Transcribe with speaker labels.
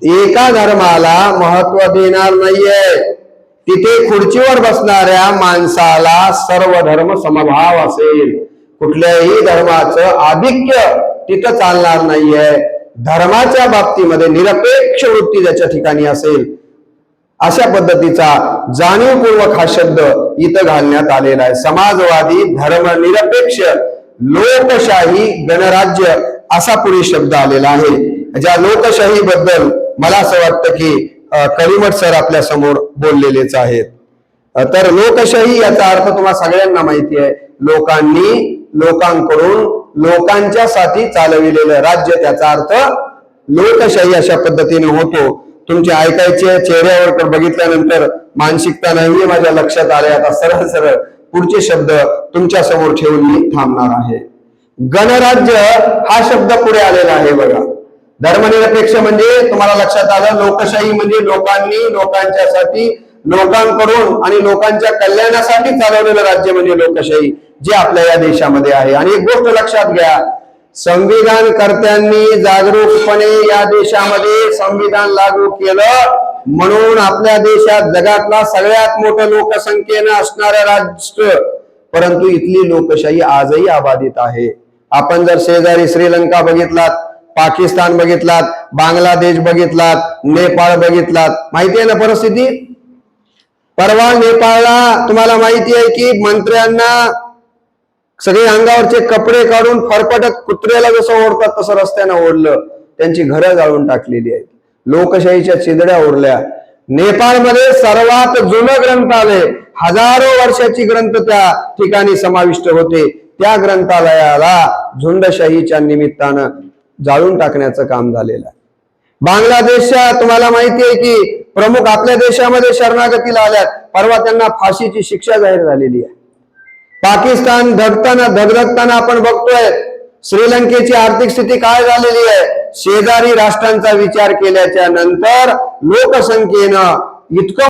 Speaker 1: एका धर्माला महत्व देणार नाहीये, तिथे खुर्चीवर बसणाऱ्या माणसाला सर्व धर्म समभाव असेल, कुठल्याही धर्माचं आधिक्य तिथं चालणार नाहीये। धर्माच्या बाबतीमध्ये निरपेक्ष वृत्ती ज्याच्या ठिकाणी असेल अशा पद्धतीचा जाणीवपूर्वक हा शब्द इथं घालण्यात आलेला आहे। समाजवादी, धर्मनिरपेक्ष, लोकशाही, गणराज्य असा पुढे शब्द आलेला आहे। ज्या लोकशाही बद्दल मला असं वाटतं की कलिमठ सर आपल्या समोर बोललेलेच आहेत। तर लोकशाही याचा अर्थ तुम्हाला सगळ्यांना माहिती आहे, लोकांनी लोकांकडून लोकांच्यासाठी चालविलेलं राज्य, त्याचा अर्थ लोकशाही अशा पद्धतीने होतो। तुमचे ऐकायचे चेहऱ्यावर बघितल्यानंतर मानसिकता नाही माझ्या लक्षात आले। आता सरळ सरळ पुढचे शब्द तुमच्या समोर ठेवून मी थांबणार आहे। गणराज्य हा शब्द पुढे आलेला आहे बघा। धर्मनिरपेक्ष म्हणजे तुम्हाला लक्षात आलं, लोकशाही म्हणजे लोकांनी लोकांच्यासाठी, लोकांकडून आणि लोकांच्या कल्याणासाठी चालवलेलं राज्य म्हणजे लोकशाही, जे आपल्या या देशामध्ये आहे। आणि एक गोष्ट लक्षात घ्या, संविधानकर्त्यांनी जागरूकपणे या देशामध्ये संविधान लागू केलं म्हणून आपल्या देशात जगातला सगळ्यात मोठं लोकसंख्येनं असणारं राष्ट्र, परंतु इथली लोकशाही आजही अबाधित आहे। आपण जर शेजारी श्रीलंका बघितलात, पाकिस्तान बघितलात, बांगलादेश बघितलात, नेपाळ बघितलात, माहिती आहे ना परिस्थिती। परवा नेपाळला तुम्हाला माहिती आहे की मंत्र्यांना सगळे अंगावरचे कपडे काढून फरफटत कुत्र्याला जसं ओढतात तसं रस्त्यानं ओढलं, त्यांची घरं जाळून टाकलेली आहेत, लोकशाहीच्या चिदड्या ओढल्या। नेपाळमध्ये सर्वात जुनं ग्रंथालय, हजारो वर्षाची ग्रंथ त्या ठिकाणी समाविष्ट होते, त्या ग्रंथालयाला झुंडशाहीच्या निमित्तानं जाळून टाकण्याचं काम झालेलं आहे। बांगलादेशच्या तुम्हाला माहिती आहे की प्रमुख आपल्या देशामध्ये शरणागतीला आल्यात, परवा त्यांना फाशीची शिक्षा जाहीर झालेली आहे। पाकिस्तान धगधगताना आपण बघतोय, श्रीलंकेची आर्थिक स्थिती काय झालेली आहे। शेजारी राष्ट्रांचा विचार केल्याच्या नंतर लोकसंख्येनं इतकं